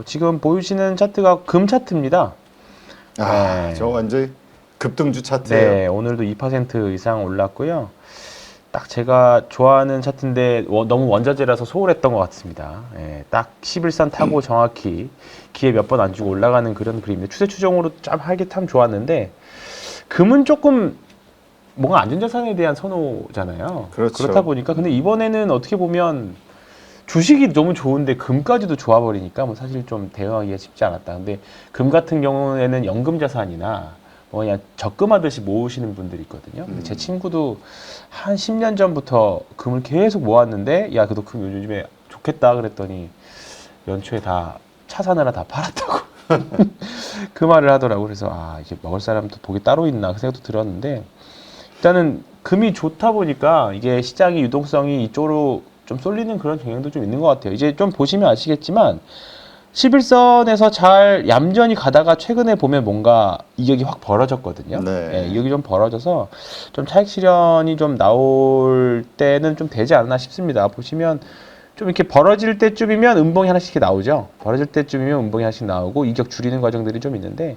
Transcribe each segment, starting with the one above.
지금 보이시는 차트가 금 차트입니다. 네. 저 완전 급등주 차트예요. 네, 오늘도 2% 이상 올랐고요. 딱 제가 좋아하는 차트인데 너무 원자재라서 소홀했던 것 같습니다. 예, 딱 11선 타고 정확히 기회 몇 번 안 주고 올라가는 그런 그림인데 추세 추종으로 참 하기 참 좋았는데 금은 조금 뭔가 안전자산에 대한 선호잖아요. 그렇죠. 그렇다 보니까 근데 이번에는 어떻게 보면 주식이 너무 좋은데 금까지도 좋아버리니까 뭐 사실 좀 대응하기가 쉽지 않았다. 근데 금 같은 경우에는 연금 자산이나 뭐 그냥 적금하듯이 모으시는 분들이 있거든요. 근데 제 친구도 한 10년 전부터 금을 계속 모았는데 야, 그래도 금 요즘에 좋겠다 그랬더니 연초에 다 차 사느라 다 팔았다고 그 말을 하더라고. 그래서 아, 이게 먹을 사람도 복이 따로 있나 그 생각도 들었는데 일단은 금이 좋다 보니까 이게 시장의 유동성이 이쪽으로 좀 쏠리는 그런 경향도 좀 있는 것 같아요. 이제 좀 보시면 아시겠지만 11선에서 잘 얌전히 가다가 최근에 보면 뭔가 이격이 확 벌어졌거든요. 네. 예, 이격이 좀 벌어져서 좀 차익 실현이 좀 나올 때는 좀 되지 않나 싶습니다. 보시면 좀 이렇게 벌어질 때쯤이면 음봉이 하나씩 이렇게 나오죠. 벌어질 때쯤이면 음봉이 하나씩 나오고 이격 줄이는 과정들이 좀 있는데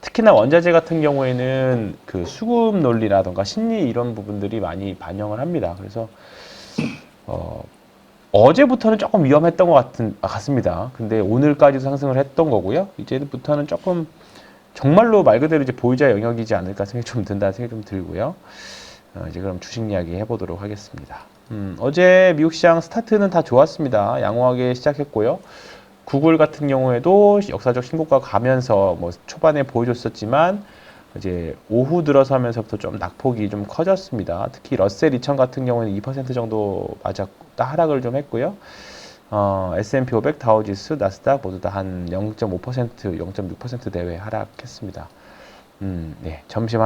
특히나 원자재 같은 경우에는 그 수급 논리라던가 심리 이런 부분들이 많이 반영을 합니다. 그래서 어제부터는 조금 위험했던 것 같습니다. 근데 오늘까지도 상승을 했던 거고요. 이제부터는 조금 정말로 말 그대로 이제 보유자 영역이지 않을까 생각이 좀 든다는 생각이 좀 들고요. 이제 그럼 주식 이야기 해보도록 하겠습니다. 어제 미국 시장 스타트는 다 좋았습니다. 양호하게 시작했고요. 구글 같은 경우에도 역사적 신고가 가면서 뭐 초반에 보여줬었지만 이제 오후 들어서 하면서부터 좀 낙폭이 좀 커졌습니다. 특히 러셀 2000 같은 경우에는 2% 정도 맞았다 하락을 좀 했고요. S&P 500, 다우지수, 나스닥 모두 다 한 0.5%, 0.6% 대회 하락했습니다. 네, 점심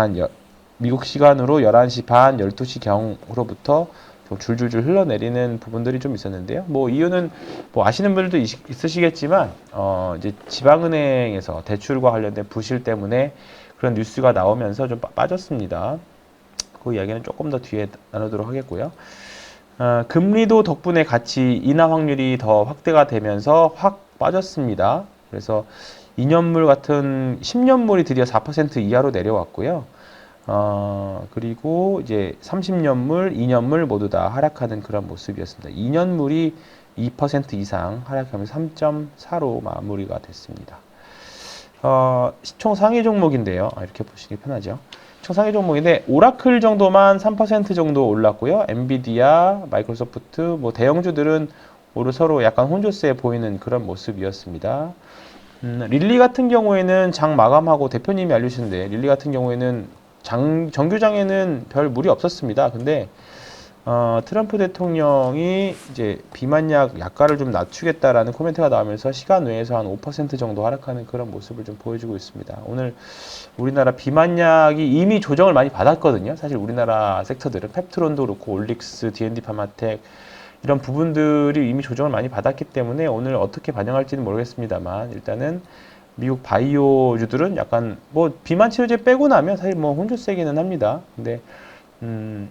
미국 시간으로 11시 반, 12시 경으로부터 좀 줄줄줄 흘러내리는 부분들이 좀 있었는데요. 뭐 이유는 뭐 아시는 분들도 있으시겠지만 이제 지방은행에서 대출과 관련된 부실 때문에 그런 뉴스가 나오면서 좀 빠졌습니다. 그 이야기는 조금 더 뒤에 나누도록 하겠고요. 금리도 덕분에 같이 인하 확률이 더 확대가 되면서 확 빠졌습니다. 그래서 2년물 같은 10년물이 드디어 4% 이하로 내려왔고요. 그리고 이제 30년물, 2년물 모두 다 하락하는 그런 모습이었습니다. 2년물이 2% 이상 하락하면서 3.4로 마무리가 됐습니다. 총 상위 종목인데요. 이렇게 보시기 편하죠. 총 상위 종목인데 오라클 정도만 3% 정도 올랐고요. 엔비디아, 마이크로소프트, 뭐 대형주들은 오히려 서로 약간 혼조세 보이는 그런 모습이었습니다. 릴리 같은 경우에는 장 마감하고 대표님이 알려주시는데 릴리 같은 경우에는 정규장에는 별 무리 없었습니다. 근데 트럼프 대통령이 이제 비만약 약가를 좀 낮추겠다라는 코멘트가 나오면서 시간 외에서 한 5% 정도 하락하는 그런 모습을 좀 보여주고 있습니다. 오늘 우리나라 비만약이 이미 조정을 많이 받았거든요. 사실 우리나라 섹터들은 펩트론도 그렇고 올릭스, D&D 파마텍 이런 부분들이 이미 조정을 많이 받았기 때문에 오늘 어떻게 반영할지는 모르겠습니다만 일단은 미국 바이오주들은 약간 뭐 비만 치료제 빼고 나면 사실 뭐 혼조세기는 합니다. 근데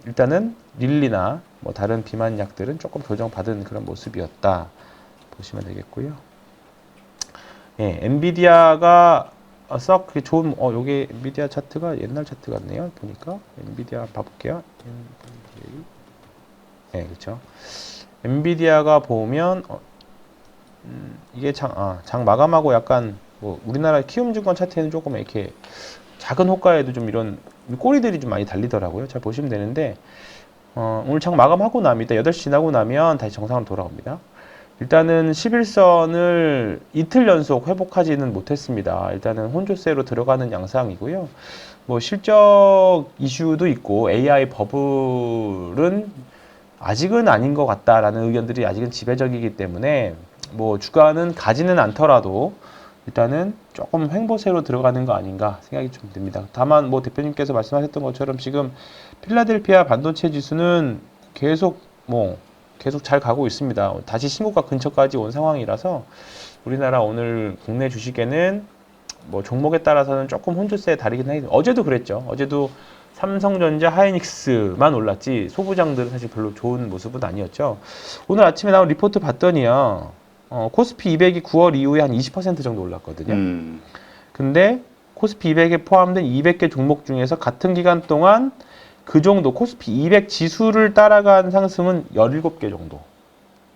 일단은 릴리나 뭐 다른 비만 약들은 조금 조정받은 그런 모습이었다 보시면 되겠고요. 예, 엔비디아가 썩 좋은 요게 엔비디아 차트가 옛날 차트 같네요. 보니까 엔비디아 봐볼게요. 예, 네, 그렇죠. 엔비디아가 보면 이게 장 마감하고 약간 뭐 우리나라 키움증권 차트에는 조금 이렇게 작은 호가에도 좀 이런 꼬리들이 좀 많이 달리더라고요. 잘 보시면 되는데 오늘 장 마감하고 나면 이따 8시 지나고 나면 다시 정상으로 돌아옵니다. 일단은 11선을 이틀 연속 회복하지는 못했습니다. 일단은 혼조세로 들어가는 양상이고요. 뭐 실적 이슈도 있고 AI 버블은 아직은 아닌 것 같다라는 의견들이 아직은 지배적이기 때문에 뭐 주가는 가지는 않더라도 일단은 조금 횡보세로 들어가는 거 아닌가 생각이 좀 듭니다. 다만 뭐 대표님께서 말씀하셨던 것처럼 지금 필라델피아 반도체 지수는 계속 잘 가고 있습니다. 다시 신고가 근처까지 온 상황이라서 우리나라 오늘 국내 주식에는 뭐 종목에 따라서는 조금 혼조세에 다르긴 해요. 어제도 그랬죠. 어제도 삼성전자, 하이닉스만 올랐지 소부장들은 사실 별로 좋은 모습은 아니었죠. 오늘 아침에 나온 리포트 봤더니요. 코스피 200이 9월 이후에 한 20% 정도 올랐거든요. 근데 코스피 200에 포함된 200개 종목 중에서 같은 기간 동안 그 정도 코스피 200 지수를 따라간 상승은 17개 정도.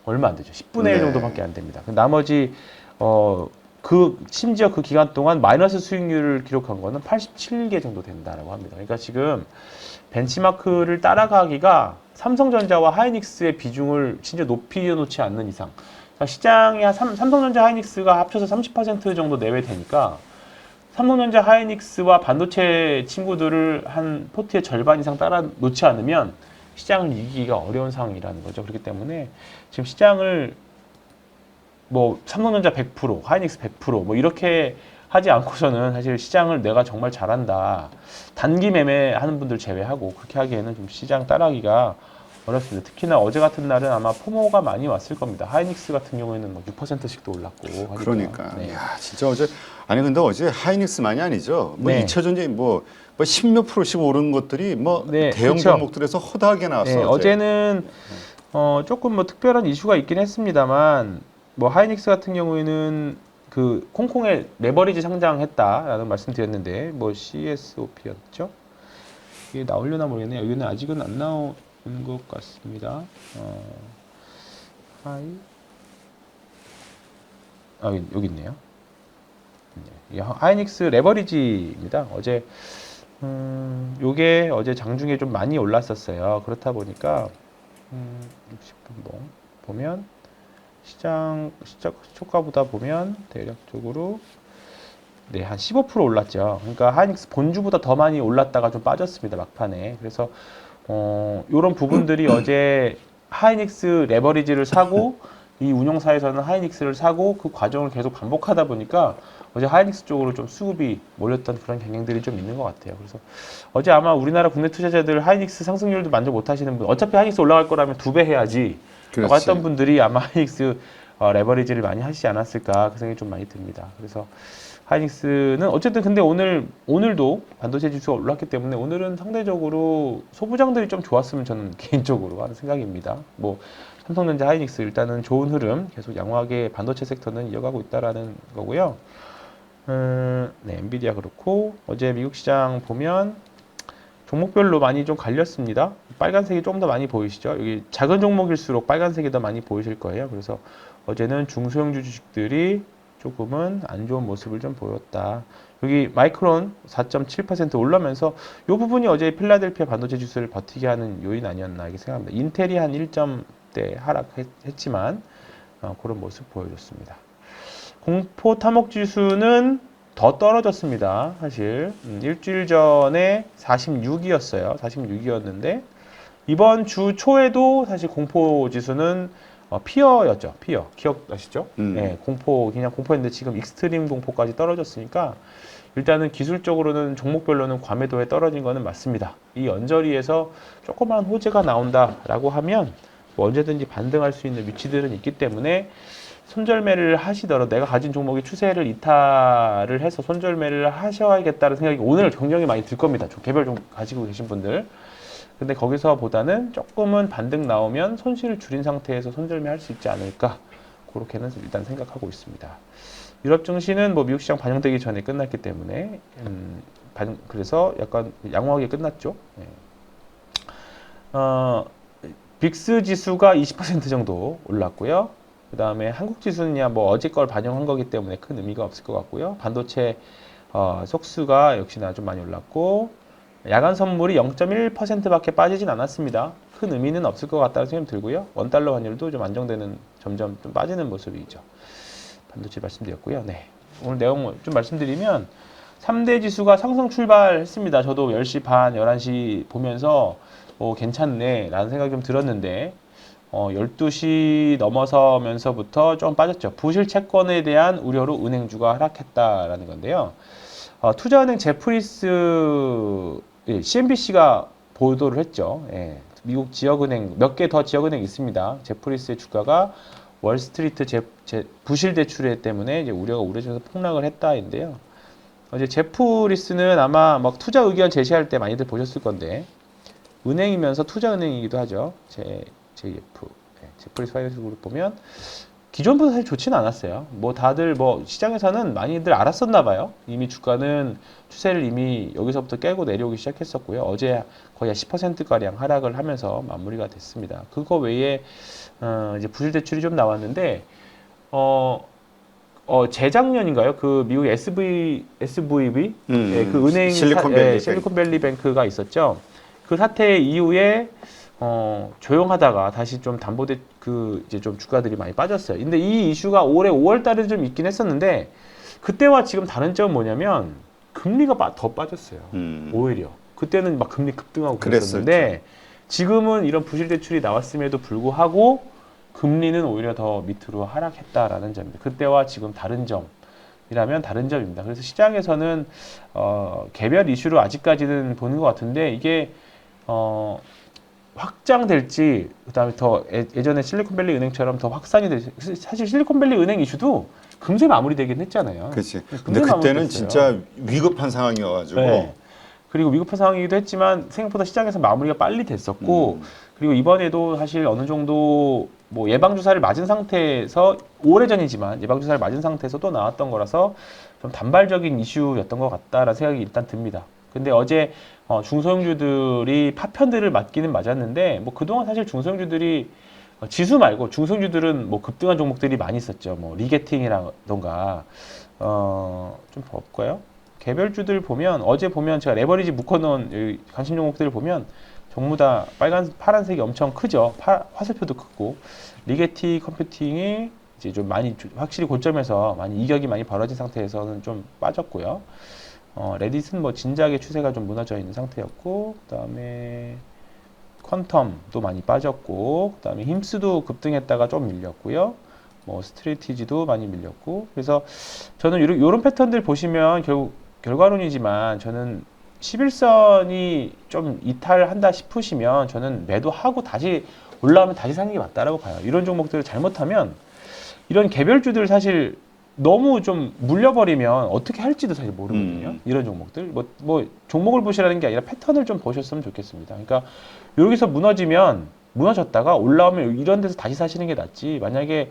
얼마 안 되죠. 10분의 1 정도밖에 안 됩니다. 나머지 심지어 그 기간 동안 마이너스 수익률을 기록한 거는 87개 정도 된다라고 합니다. 그러니까 지금 벤치마크를 따라가기가 삼성전자와 하이닉스의 비중을 진짜 높이 놓지 않는 이상 시장이 삼성전자 하이닉스가 합쳐서 30% 정도 내외 되니까 삼성전자 하이닉스와 반도체 친구들을 한 포트의 절반 이상 따라 놓지 않으면 시장을 이기기가 어려운 상황이라는 거죠. 그렇기 때문에 지금 시장을 뭐 삼성전자 100%, 하이닉스 100%뭐 이렇게 하지 않고서는 사실 시장을 내가 정말 잘한다. 단기 매매하는 분들 제외하고 그렇게 하기에는 좀 시장 따라하기가 어렵습니다. 특히나 어제 같은 날은 아마 포모가 많이 왔을 겁니다. 하이닉스 같은 경우에는 뭐 6%씩도 올랐고 하니까. 그러니까. 네. 야, 진짜 어제 아니 근데 어제 하이닉스만이 아니죠. 뭐 네. 잊혀진 뭐 10몇 프로씩 오른 것들이 뭐 네, 대형 그렇죠. 종목들에서 허다하게 나왔어요. 네, 어제는 조금 뭐 특별한 이슈가 있긴 했습니다만 뭐 하이닉스 같은 경우에는 그 콩콩에 레버리지 상장했다라는 말씀드렸는데 뭐 CSOP였죠? 이게 나오려나 모르겠네요. 여기는 아직은 안 나오는 것 같습니다. 여기 있네요. 네, 하이닉스 레버리지입니다. 어제 요게 어제 장중에 좀 많이 올랐었어요. 그렇다 보니까 60분봉 보면 시장 시초가보다 보면 대략적으로 네, 한 15% 올랐죠. 그러니까 하이닉스 본주보다 더 많이 올랐다가 좀 빠졌습니다. 막판에. 그래서 이런 부분들이 어제 하이닉스 레버리지를 사고 이 운용사에서는 하이닉스를 사고 그 과정을 계속 반복하다 보니까 어제 하이닉스 쪽으로 좀 수급이 몰렸던 그런 경향들이 좀 있는 것 같아요. 그래서 어제 아마 우리나라 국내 투자자들 하이닉스 상승률도 만족 못 하시는 분, 어차피 하이닉스 올라갈 거라면 2배 해야지 라고 했던 분들이 아마 하이닉스 레버리지를 많이 하시지 않았을까 그 생각이 좀 많이 듭니다. 그래서 하이닉스는 어쨌든 근데 오늘도 반도체 지수가 올랐기 때문에 오늘은 상대적으로 소부장들이 좀 좋았으면 저는 개인적으로 하는 생각입니다. 뭐 삼성전자, 하이닉스 일단은 좋은 흐름 계속 양호하게 반도체 섹터는 이어가고 있다라는 거고요. 네, 엔비디아 그렇고 어제 미국 시장 보면 종목별로 많이 좀 갈렸습니다. 빨간색이 좀 더 많이 보이시죠? 여기 작은 종목일수록 빨간색이 더 많이 보이실 거예요. 그래서 어제는 중소형주 주식들이 조금은 안 좋은 모습을 좀 보였다. 여기 마이크론 4.7% 올라면서 이 부분이 어제 필라델피아 반도체 지수를 버티게 하는 요인 아니었나 이렇게 생각합니다. 인텔이 한 1점대 하락했지만 그런 모습 보여줬습니다. 공포 탐욕 지수는 더 떨어졌습니다. 사실 일주일 전에 46이었어요. 46이었는데 이번 주 초에도 사실 공포 지수는 피어였죠. 피어. 기억나시죠? 네, 그냥 공포였는데 지금 익스트림 공포까지 떨어졌으니까 일단은 기술적으로는 종목별로는 과매도에 떨어진 거는 맞습니다. 이 언저리에서 조그만 호재가 나온다라고 하면 뭐 언제든지 반등할 수 있는 위치들은 있기 때문에 손절매를 하시더라도 내가 가진 종목의 추세를 이탈을 해서 손절매를 하셔야겠다는 생각이 오늘 굉장히 많이 들 겁니다. 개별 좀 가지고 계신 분들. 근데 거기서보다는 조금은 반등 나오면 손실을 줄인 상태에서 손절매 할 수 있지 않을까 그렇게는 일단 생각하고 있습니다. 유럽 증시는 뭐 미국 시장 반영되기 전에 끝났기 때문에 그래서 약간 양호하게 끝났죠. 네. 빅스 지수가 20% 정도 올랐고요. 그 다음에 한국 지수는야 뭐 어제 걸 반영한 거기 때문에 큰 의미가 없을 것 같고요. 반도체 속수가 역시나 좀 많이 올랐고 야간 선물이 0.1%밖에 빠지진 않았습니다. 큰 의미는 없을 것 같다는 생각이 들고요. 원달러 환율도 좀 안정되는 점점 좀 빠지는 모습이죠. 반도체 말씀드렸고요. 네. 오늘 내용 좀 말씀드리면 3대 지수가 상승 출발했습니다. 저도 10시 반, 11시 보면서 괜찮네 라는 생각이 좀 들었는데 12시 넘어서면서부터 좀 빠졌죠. 부실 채권에 대한 우려로 은행주가 하락했다라는 건데요. 투자은행 제프리스 CNBC가 보도를 했죠. 예, 미국 지역은행 몇 개 더 지역은행 있습니다. 제프리스의 주가가 월스트리트 부실 대출에 때문에 이제 우려가 우려져서 폭락을 했다인데요. 어제 제프리스는 아마 막 투자 의견 제시할 때 많이들 보셨을 건데 은행이면서 투자은행이기도 하죠. JF 제프리스 파이낸스 그룹 보면 기존보다 사실 좋지는 않았어요. 뭐 다들 뭐 시장에서는 많이들 알았었나 봐요. 이미 주가는 추세를 이미 여기서부터 깨고 내려오기 시작했었고요. 어제 거의 10%가량 하락을 하면서 마무리가 됐습니다. 그거 외에 이제 부실 대출이 좀 나왔는데 재작년인가요? 그 미국 SVB 예, 그 은행 실리콘밸리 뱅크가 있었죠. 그 사태 이후에 조용하다가 다시 좀 담보대 그 이제 좀 주가들이 많이 빠졌어요. 근데 이 이슈가 올해 5월 달에 좀 있긴 했었는데 그때와 지금 다른 점은 뭐냐면 금리가 더 빠졌어요. 오히려 그때는 막 금리 급등하고 그랬었는데 지금은 이런 부실 대출이 나왔음에도 불구하고 금리는 오히려 더 밑으로 하락했다라는 점입니다. 그때와 지금 다른 점이라면 다른 점입니다. 그래서 시장에서는 개별 이슈로 아직까지는 보는 것 같은데 이게 확장될지 그다음에 더 예전에 실리콘밸리 은행처럼 더 확산이 될지 사실 실리콘밸리 은행 이슈도 금세 마무리되긴 했잖아요. 그렇지. 근데 그때는 진짜 위급한 상황이어가지고. 네. 그리고 위급한 상황이기도 했지만 생각보다 시장에서 마무리가 빨리 됐었고 그리고 이번에도 사실 어느 정도 뭐 예방주사를 맞은 상태에서 오래전이지만 예방주사를 맞은 상태에서 또 나왔던 거라서 좀 단발적인 이슈였던 것 같다라는 생각이 일단 듭니다. 근데 어제 중소형주들이 파편들을 맞기는 맞았는데 뭐 그동안 사실 중소형주들이 지수 말고 중소형주들은 뭐 급등한 종목들이 많이 있었죠. 뭐 리게팅이라던가 좀 볼까요? 개별주들 보면 어제 보면 제가 레버리지 묶어놓은 관심 종목들을 보면 전부 다 파란색이 엄청 크죠. 화살표도 크고 리게티 컴퓨팅이 이제 좀 많이 확실히 고점에서 많이 이격이 많이 벌어진 상태에서는 좀 빠졌고요. 레딧은 뭐 진작에 추세가 좀 무너져 있는 상태였고 그다음에 퀀텀도 많이 빠졌고 그다음에 힘스도 급등했다가 좀 밀렸고요. 뭐 스트레티지도 많이 밀렸고 그래서 저는 이런 패턴들 보시면 결과론이지만 저는 11선이 좀 이탈한다 싶으시면 저는 매도하고 다시 올라오면 다시 사는 게 맞다라고 봐요. 이런 종목들을 잘못하면 이런 개별주들 사실 너무 좀 물려버리면 어떻게 할지도 사실 모르거든요. 이런 종목들. 뭐 종목을 보시라는 게 아니라 패턴을 좀 보셨으면 좋겠습니다. 그러니까 여기서 무너졌다가 올라오면 이런 데서 다시 사시는 게 낫지. 만약에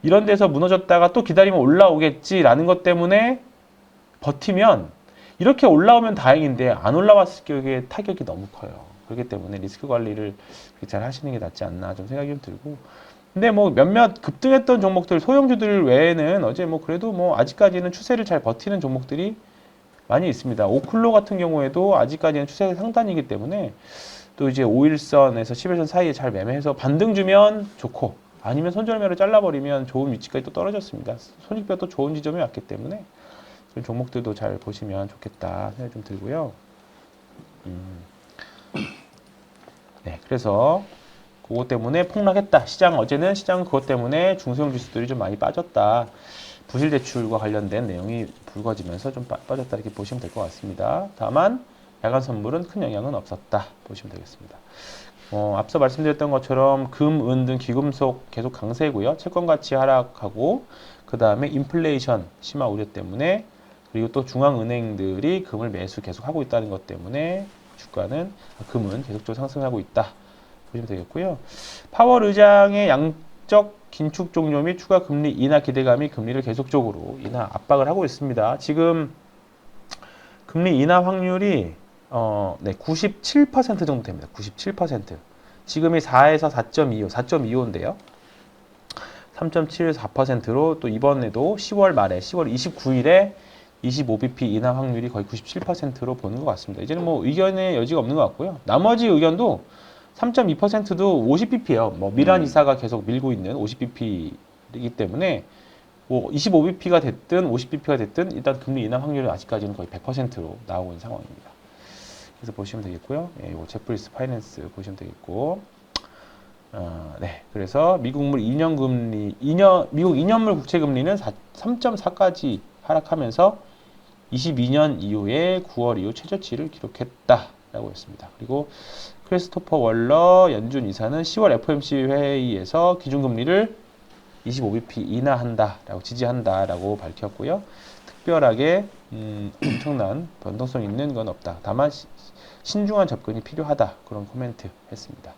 이런 데서 무너졌다가 또 기다리면 올라오겠지라는 것 때문에 버티면 이렇게 올라오면 다행인데 안 올라왔을 경우에 타격이 너무 커요. 그렇기 때문에 리스크 관리를 잘 하시는 게 낫지 않나 좀 생각이 좀 들고. 근데 뭐 몇몇 급등했던 종목들 소형주들 외에는 어제 뭐 그래도 뭐 아직까지는 추세를 잘 버티는 종목들이 많이 있습니다. 오클로 같은 경우에도 아직까지는 추세 상단이기 때문에 또 이제 5일선에서 10일선 사이에 잘 매매해서 반등 주면 좋고 아니면 손절매로 잘라버리면 좋은 위치까지 또 떨어졌습니다. 손익뼈도 좋은 지점이 왔기 때문에 그런 종목들도 잘 보시면 좋겠다 생각이 좀 들고요. 네, 그래서 그것 때문에 폭락했다. 어제는 시장 그것 때문에 중소형 지수들이 좀 많이 빠졌다. 부실 대출과 관련된 내용이 불거지면서 좀 빠졌다 이렇게 보시면 될 것 같습니다. 다만 야간 선물은 큰 영향은 없었다 보시면 되겠습니다. 앞서 말씀드렸던 것처럼 금, 은 등 귀금속 계속 강세고요. 채권 가치 하락하고 그 다음에 인플레이션 심화 우려 때문에 그리고 또 중앙은행들이 금을 매수 계속 하고 있다는 것 때문에 금은 계속적으로 상승하고 있다 보시면 되겠고요. 파월 의장의 양적 긴축 종료 및 추가 금리 인하 기대감이 금리를 계속적으로 인하 압박을 하고 있습니다. 지금 금리 인하 확률이 97% 정도 됩니다. 97%. 지금이 4에서 4.25인데요. 3.74%로 4%로 또 이번에도 10월 29일에 25bp 인하 확률이 거의 97%로 보는 것 같습니다. 이제는 뭐 의견의 여지가 없는 것 같고요. 나머지 의견도 3.2%도 50bp예요. 뭐 미란 이사가 계속 밀고 있는 50bp이기 때문에 뭐 25bp가 됐든 50bp가 됐든 일단 금리 인하 확률은 아직까지는 거의 100%로 나오고 있는 상황입니다. 그래서 보시면 되겠고요. 예, 요 제프리스 파이낸스 보시면 되겠고. 네. 그래서 미국 2년물 국채 금리는 3.4까지 하락하면서 22년 이후에 9월 이후 최저치를 기록했다라고 했습니다. 그리고 크리스토퍼 월러 연준 이사는 10월 FOMC 회의에서 기준금리를 25bp 인하한다라고 지지한다라고 밝혔고요. 특별하게 엄청난 변동성 있는 건 없다. 다만 신중한 접근이 필요하다. 그런 코멘트 했습니다.